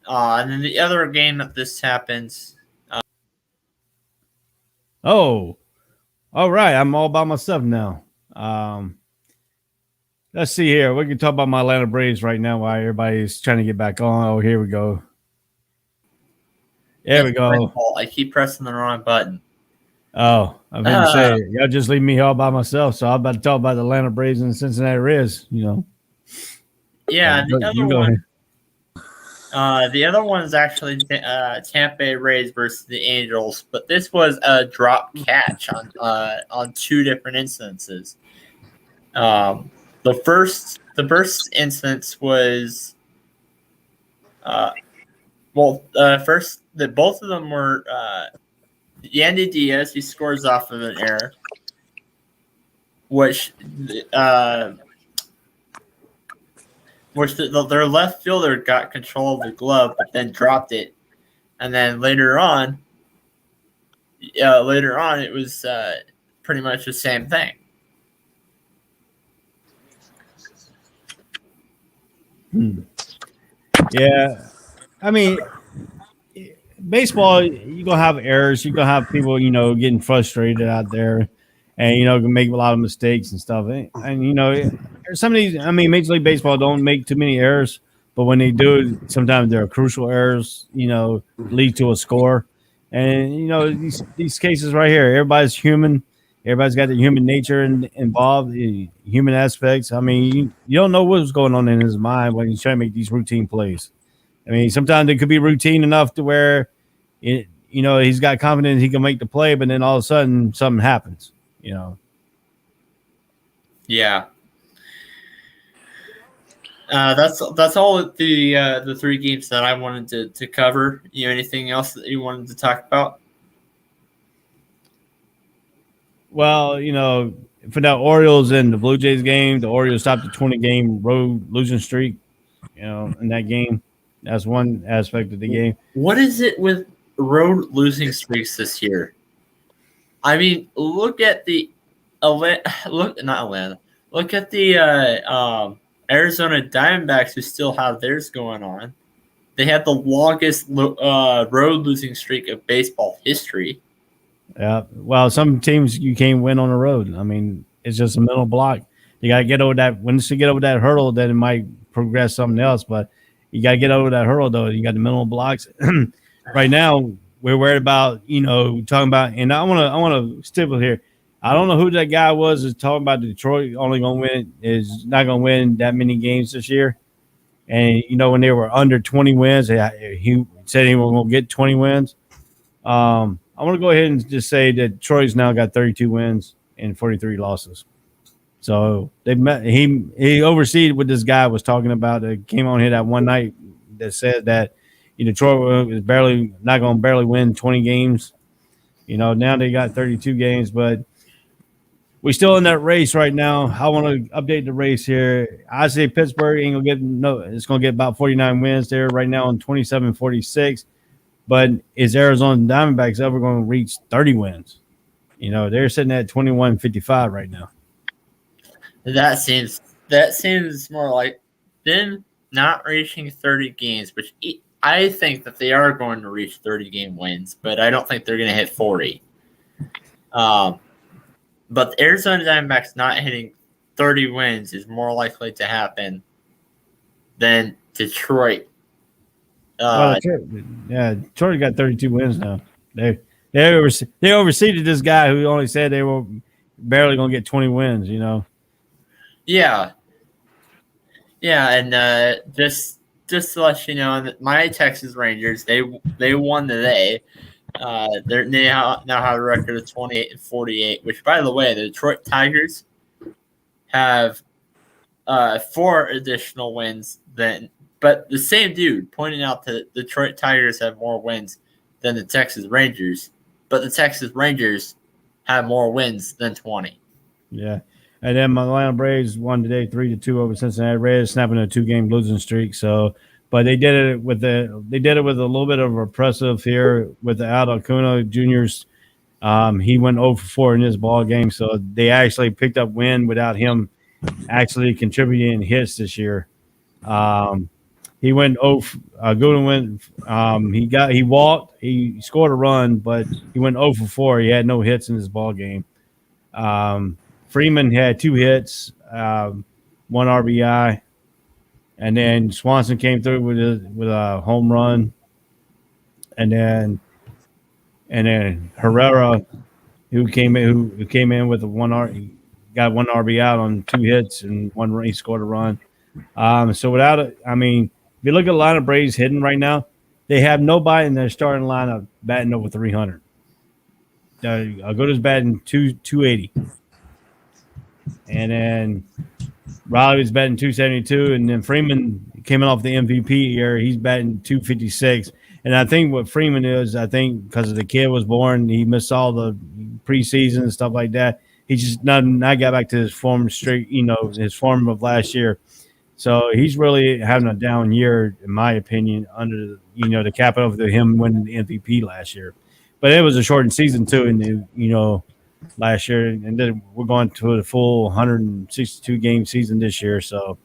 And then the other game that this happens. All right. I'm all by myself now. Let's see here. We can talk about my Atlanta Braves right now while everybody's trying to get back on. Oh, here we go. There we go. I keep pressing the wrong button. Oh, I've been saying, y'all just leave me all by myself. So I'm about to talk about the Atlanta Braves and the Cincinnati Reds, Yeah, the other one is actually Tampa Bay Rays versus the Angels, but this was a drop catch on two different instances. The first instance was both of them were Yandy Diaz. He scores off of an error, which their left fielder got control of the glove, but then dropped it, and then later on, it was pretty much the same thing. Yeah, I mean, baseball, you're gonna have errors. You're gonna have people, getting frustrated out there, and can make a lot of mistakes and stuff. And some of these, Major League Baseball don't make too many errors, but when they do, sometimes they're crucial errors. Lead to a score. And these cases right here, everybody's human. Everybody's got the human nature involved, the human aspects. I mean, you don't know what's going on in his mind when he's trying to make these routine plays. I mean, sometimes it could be routine enough to where, he's got confidence he can make the play, but then all of a sudden something happens, Yeah. That's all the three games that I wanted to cover. Anything else that you wanted to talk about? Well, for the Orioles and the Blue Jays game, the Orioles stopped the 20-game road losing streak, in that game. That's one aspect of the game. What is it with road losing streaks this year? I mean, look at the Look at the Arizona Diamondbacks, who still have theirs going on. They had the longest road losing streak of baseball history. Yeah, well, some teams you can't win on the road. I mean, it's just a mental block. You got to get over that. Once you get over that hurdle, then it might progress something else. But you got to get over that hurdle, though. You got the mental blocks. Right now, we're worried about, talking about, and I want to stipple here. I don't know who that guy was that's talking about Detroit only going to win is not going to win that many games this year. And when they were under 20 wins, he said he was going to get 20 wins. I want to go ahead and just say that Detroit's now got 32 wins and 43 losses. So they met. He overseed what this guy was talking about. That came on here that one night that said that Detroit is not going to barely win 20 games. Now they got 32 games, but we're still in that race right now. I want to update the race here. I say Pittsburgh ain't gonna get it's gonna get about 49 wins there right now on 27-46. But is Arizona Diamondbacks ever going to reach 30 wins? They're sitting at 21-55 right now. That seems more like them not reaching 30 games, which I think that they are going to reach 30 game wins, but I don't think they're going to hit 40. But the Arizona Diamondbacks not hitting 30 wins is more likely to happen than Detroit. Detroit got 32 wins now. They overseeded this guy who only said they were barely going to get 20 wins. Yeah, and just to let you know, my Texas Rangers they won today. They now have a record of 28-48, which, by the way, the Detroit Tigers have 4 additional wins but the same dude pointing out that the Detroit Tigers have more wins than the Texas Rangers, but the Texas Rangers have more wins than 20. Yeah. And then my Atlanta Braves won today 3-2 over Cincinnati Reds, snapping a 2-game losing streak. So, but they did it with a little bit of repressive here with the Aldo Acuna Jr.'s. He went 0 for 4 in this ball game, so they actually picked up win without him actually contributing hits this year. He went 0. Acuna went. He walked. He scored a run, but he went 0 for 4. He had no hits in this ball game. Freeman had 2 hits, 1 RBI. And then Swanson came through with a home run, and then Herrera, who came in with got 1 RBI out on 2 hits and 1 run. He scored a run. So without it, I mean, if you look at a line of Braves hitting right now, they have nobody in their starting lineup batting over 300. Aguda's batting 280, and then Riley was batting 272, and then Freeman came off the MVP year. He's batting 256. And I think what Freeman is, because the kid was born, he missed all the preseason and stuff like that. He just not got back to his form his form of last year. So he's really having a down year, in my opinion, under the cap of him winning the MVP last year. But it was a shortened season too, and last year, and then we're going to the full 162 game season this year. So,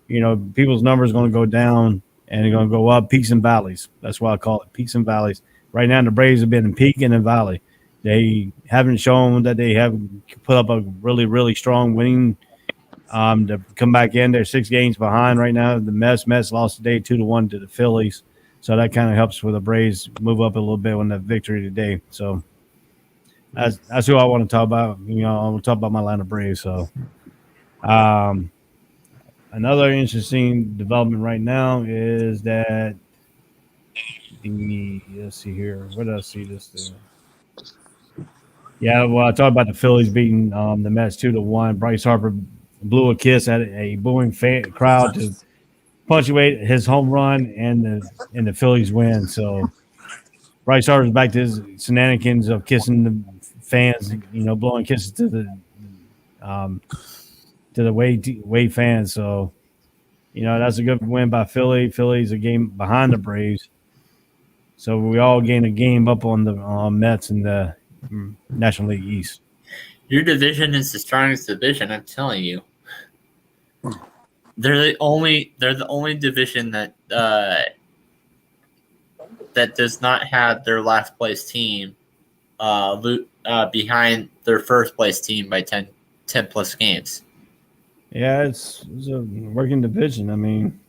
people's numbers are going to go down and they're going to go up, peaks and valleys. That's why I call it peaks and valleys. Right now, the Braves have been in peak and in valley. They haven't shown that they have put up a really, really strong winning to come back in. They're 6 games behind right now. The Mets lost today 2-1 to the Phillies. So that kind of helps for the Braves move up a little bit on that victory today. So that's who I want to talk about. I want to talk about my Atlanta Braves. So, another interesting development right now is that let's see here. Where did I see this thing? Yeah, well, I talked about the Phillies beating the Mets 2-1. Bryce Harper blew a kiss at a booing crowd to punctuate his home run and the Phillies win. So Bryce Harper's back to his shenanigans of kissing the fans, blowing kisses to the Wade fans. So, that's a good win by Philly. Philly's a game behind the Braves. So we all gain a game up on the Mets in the National League East. Your division is the strongest division, I'm telling you. They're the only division that does not have their last place team behind their first place team by 10 plus games. Yeah, it's a working division. I mean,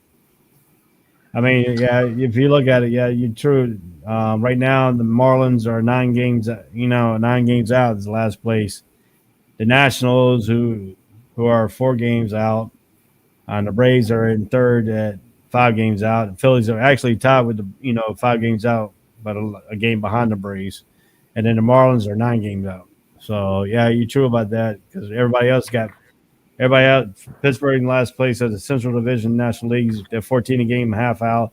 I mean, yeah, if you look at it, yeah, you're true. Right now, the Marlins are 9 games, 9 games out is last place. The Nationals, who are 4 games out, and the Braves are in third at 5 games out. The Phillies are actually tied with the 5 games out, but a game behind the Braves, and then the Marlins are 9 games out. So yeah, you're true about that because everybody out. Pittsburgh in last place at the Central Division National Leagues. They're 14 a game, half out.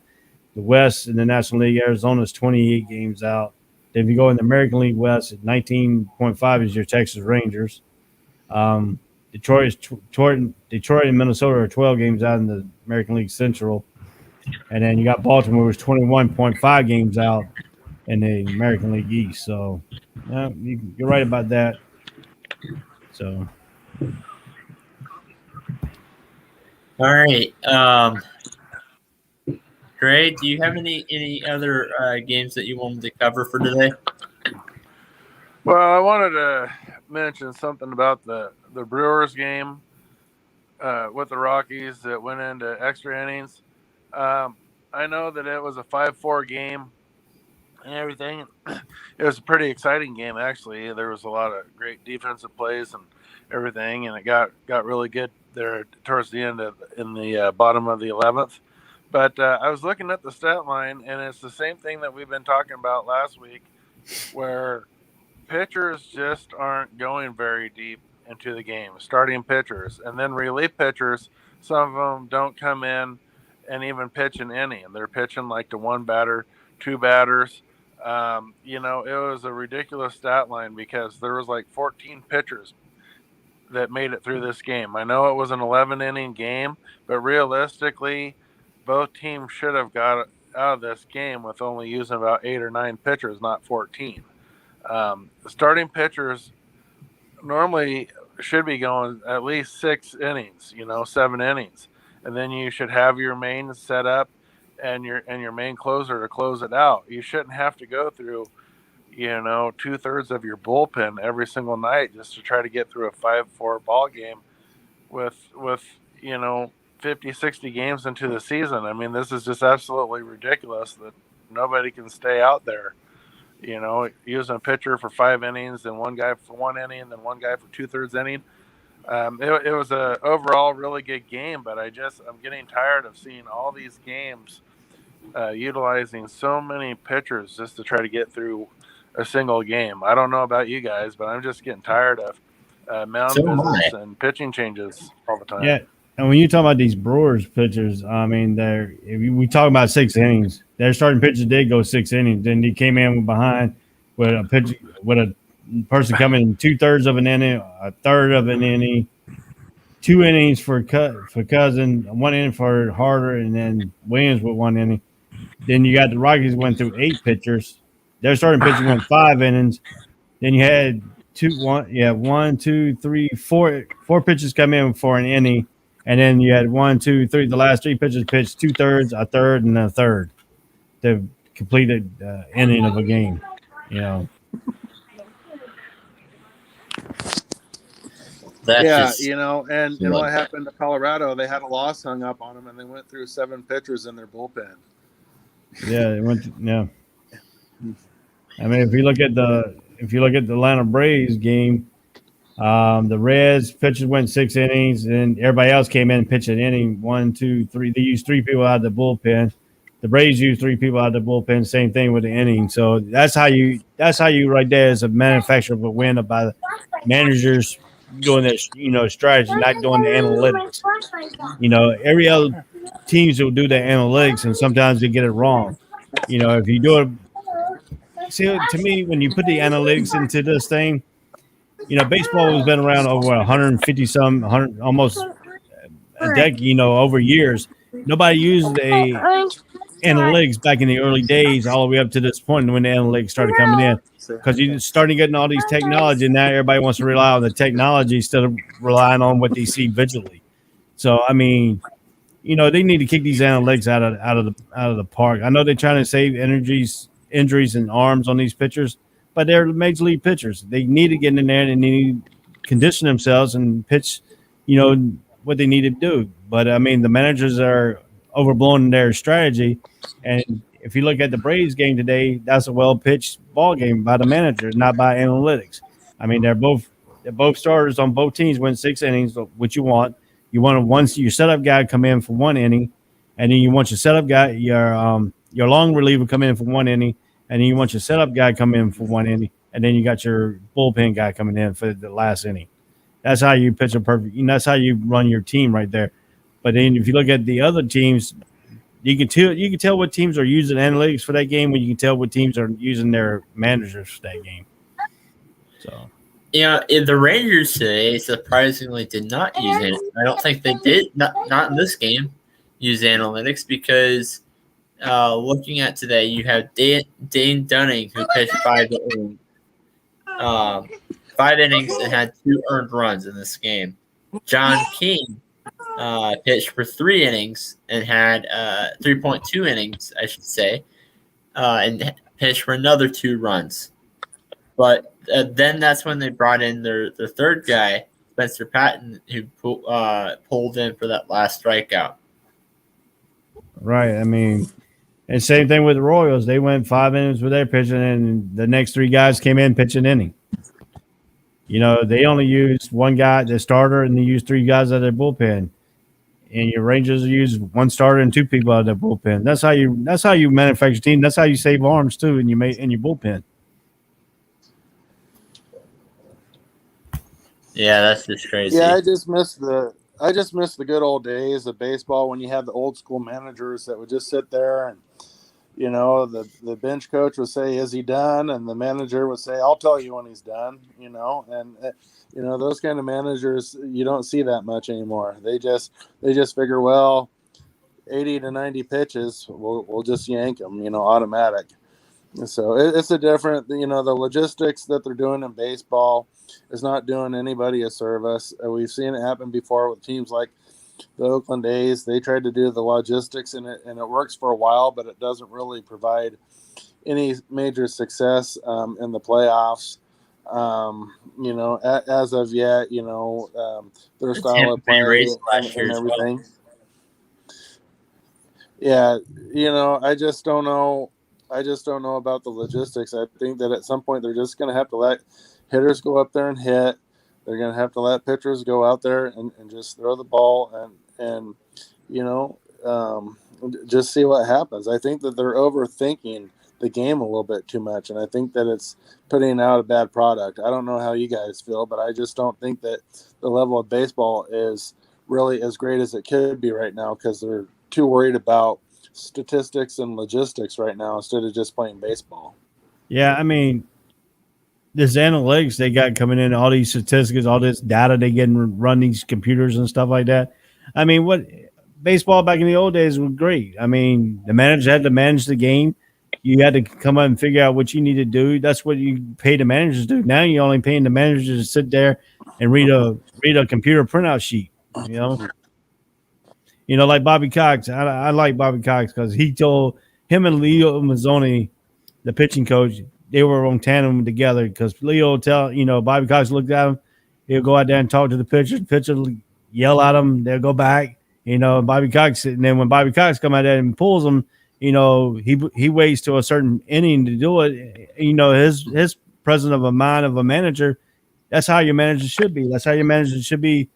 The West in the National League, Arizona's 28 games out. Then if you go in the American League West, at 19.5 is your Texas Rangers. Detroit and Minnesota are 12 games out in the American League Central. And then you got Baltimore, who's 21.5 games out in the American League East. So, yeah, you're right about that. So, All right. Dre, do you have any other games that you wanted to cover for today? Well, I wanted to mention something about the Brewers game with the Rockies that went into extra innings. I know that it was a 5-4 game and everything. It was a pretty exciting game, actually. There was a lot of great defensive plays and everything, and it got really good there towards the end in the bottom of the 11th. But I was looking at the stat line, and it's the same thing that we've been talking about last week, where pitchers just aren't going very deep into the game, starting pitchers. And then relief pitchers, some of them don't come in and even pitch an inning. They're pitching like to one batter, two batters. It was a ridiculous stat line because there was like 14 pitchers that made it through this game. I know it was an 11-inning game, but realistically, both teams should have got out of this game with only using about 8 or 9 pitchers, not 14. Starting pitchers normally should be going at least 6 innings, 7 innings. And then you should have your main set up and your main closer to close it out. You shouldn't have to go through, 2/3 of your bullpen every single night just to try to get through a 5-4 ball game with 50, 60 games into the season. I mean, this is just absolutely ridiculous that nobody can stay out there. Using a pitcher for 5 innings, then one guy for 1 inning, then one guy for 2/3 inning. It was a overall really good game, but I'm getting tired of seeing all these games utilizing so many pitchers just to try to get through a single game. I don't know about you guys, but I'm just getting tired of mound visits and pitching changes all the time. Yeah, and when you talk about these Brewers pitchers, I mean, we talk about 6 innings. Their starting pitchers did go 6 innings. Then he came in behind with a person coming in 2/3 of an inning, a third of an inning, 2 innings for Cousin, 1 inning for Harder, and then Williams with 1 inning. Then you got the Rockies went through 8 pitchers. Their starting pitcher went 5 innings. Then you had 4 pitchers come in for an inning, and then you had 1, 2, 3. The last 3 pitchers pitched 2/3, a third, and a third to complete an inning of a game. And what happened to Colorado? They had a loss hung up on them, and they went through 7 pitchers in their bullpen. Yeah, it went. Yeah, I mean, if you look at the Atlanta Braves game, the Reds pitchers went 6 innings, and everybody else came in and pitched an inning. 1, 2, 3. They used 3 people out of the bullpen. The Braves used 3 people out of the bullpen. Same thing with the inning. So that's how you right there as a manufacturer would win by the managers doing their strategy, not doing the analytics. Every other teams will do the analytics, and sometimes they get it wrong. If you do it, see, to me, when you put the analytics into this thing, baseball has been around over 150 almost a decade, over years. Nobody used analytics back in the early days, all the way up to this point when the analytics started coming in, because you started getting all these technology, and now everybody wants to rely on the technology instead of relying on what they see visually. So, I mean, they need to kick these analytics out of the park. I know they're trying to save injuries and arms on these pitchers, but they're major league pitchers. They need to get in there and they need to condition themselves and pitch, what they need to do. But I mean, the managers are overblown their strategy. And if you look at the Braves game today, that's a well pitched ball game by the manager, not by analytics. I mean, they're both starters on both teams went 6 innings. What you want your setup guy to come in for 1 inning, and then you want your setup guy your long reliever come in for 1 inning, and then you want your setup guy come in for 1 inning, and then you got your bullpen guy coming in for the last inning. That's how you pitch a perfect. That's how you run your team right there. But then if you look at the other teams, you can tell what teams are using analytics for that game when you can tell what teams are using their managers for that game. So, the Rangers today surprisingly did not use it. I don't think they did, not in this game, use analytics because looking at today, you have Dane Dunning who pitched 5 innings. 5 innings and had 2 earned runs in this game. John King pitched for 3 innings and had 3.2 innings, I should say, and pitched for another 2 runs. But then that's when they brought in their third guy, Spencer Patton, who pulled in for that last strikeout. Right. I mean, and same thing with the Royals. They went 5 innings with their pitching, and the next 3 guys came in pitching inning. They only used 1 guy, the starter, and they used 3 guys out of their bullpen. And your Rangers use 1 starter and 2 people out of their bullpen. That's how you manufacture team. That's how you save arms too in your bullpen. Yeah, that's just crazy. Yeah, I just miss the good old days of baseball when you had the old school managers that would just sit there and the bench coach would say, "Is he done?" And the manager would say, "I'll tell you when he's done." And those kind of managers you don't see that much anymore. They just figure, well, 80 to 90 pitches, we'll just yank them, automatic. So it's a different, the logistics that they're doing in baseball is not doing anybody a service. We've seen it happen before with teams like the Oakland A's. They tried to do the logistics and it works for a while, but it doesn't really provide any major success in the playoffs. As of yet, their style of play and everything. Yeah, I just don't know. I just don't know about the logistics. I think that at some point they're just going to have to let hitters go up there and hit. They're going to have to let pitchers go out there and just throw the ball and just see what happens. I think that they're overthinking the game a little bit too much, and I think that it's putting out a bad product. I don't know how you guys feel, but I just don't think that the level of baseball is really as great as it could be right now because they're too worried about statistics and logistics right now instead of just playing baseball. Yeah, I mean, this analytics they got coming in, all these statistics, all this data they get and run these computers and stuff like that. I mean, what baseball back in the old days was great. I mean, the manager had to manage the game. You had to come up and figure out what you need to do. That's what you pay the managers to do. Now you're only paying the managers to sit there and read a computer printout sheet. Like Bobby Cox. I like Bobby Cox because he told him and Leo Mazzoni, the pitching coach, they were on tandem together because Leo will tell, Bobby Cox looked at him. He'll go out there and talk to the pitcher. The pitcher will yell at him. They'll go back. Bobby Cox. And then when Bobby Cox come out there and pulls him, he waits to a certain inning to do it. His presence of a mind of a manager, that's how your manager should be. That's how your manager should be.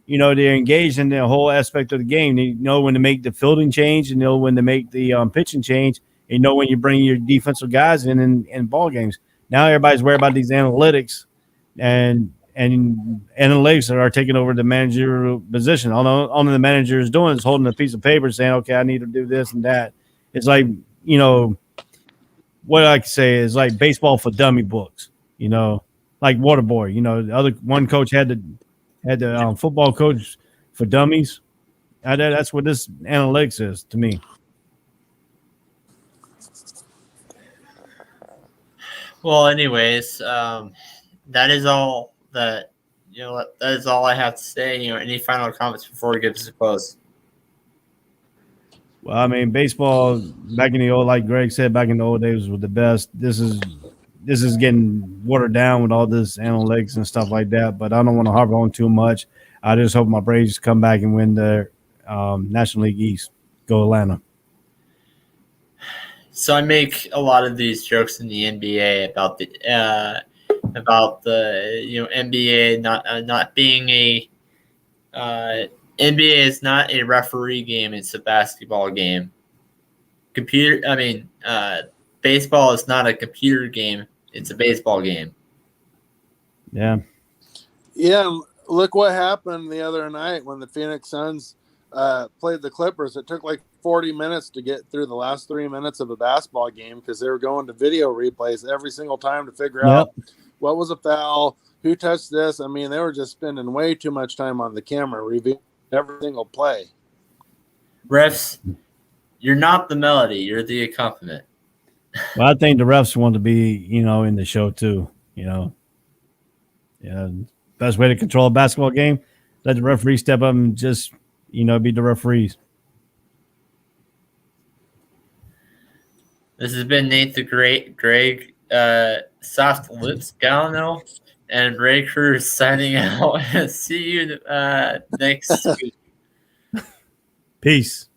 They're engaged in the whole aspect of the game. They know when to make the fielding change, and know when to make the pitching change, and know when you bring your defensive guys in ball games. Now everybody's worried about these analytics, and analytics are taking over the managerial position. All the manager is doing is holding a piece of paper saying, "Okay, I need to do this and that." It's like, what I can say is like baseball for dummy books. Like Waterboy. The other one coach had the football coach for dummies. That's what this analytics is to me. Well, anyways, that is all that is all I have to say. Any final comments before we get to close? Well, I mean, baseball back in the old, like Greg said, back in the old days was the best. This is getting watered down with all this analytics and stuff like that. But I don't want to harp on too much. I just hope my Braves come back and win the National League East. Go Atlanta. So I make a lot of these jokes in the NBA about the NBA not being a NBA is not a referee game; it's a basketball game. Baseball is not a computer game; it's a baseball game. Yeah. Yeah, look what happened the other night when the Phoenix Suns played the Clippers. It took like 40 minutes to get through the last 3 minutes of a basketball game because they were going to video replays every single time to figure out what was a foul, who touched this. I mean, they were just spending way too much time on the camera reviewing every single play. Refs, you're not the melody; you're the accompaniment. Well, I think the refs want to be, in the show too. Best way to control a basketball game, let the referee step up and just, be the referees. This has been Nate the Great, Greg, Soft Lips Galano, and Ray Cruz signing out. See you next week. Peace.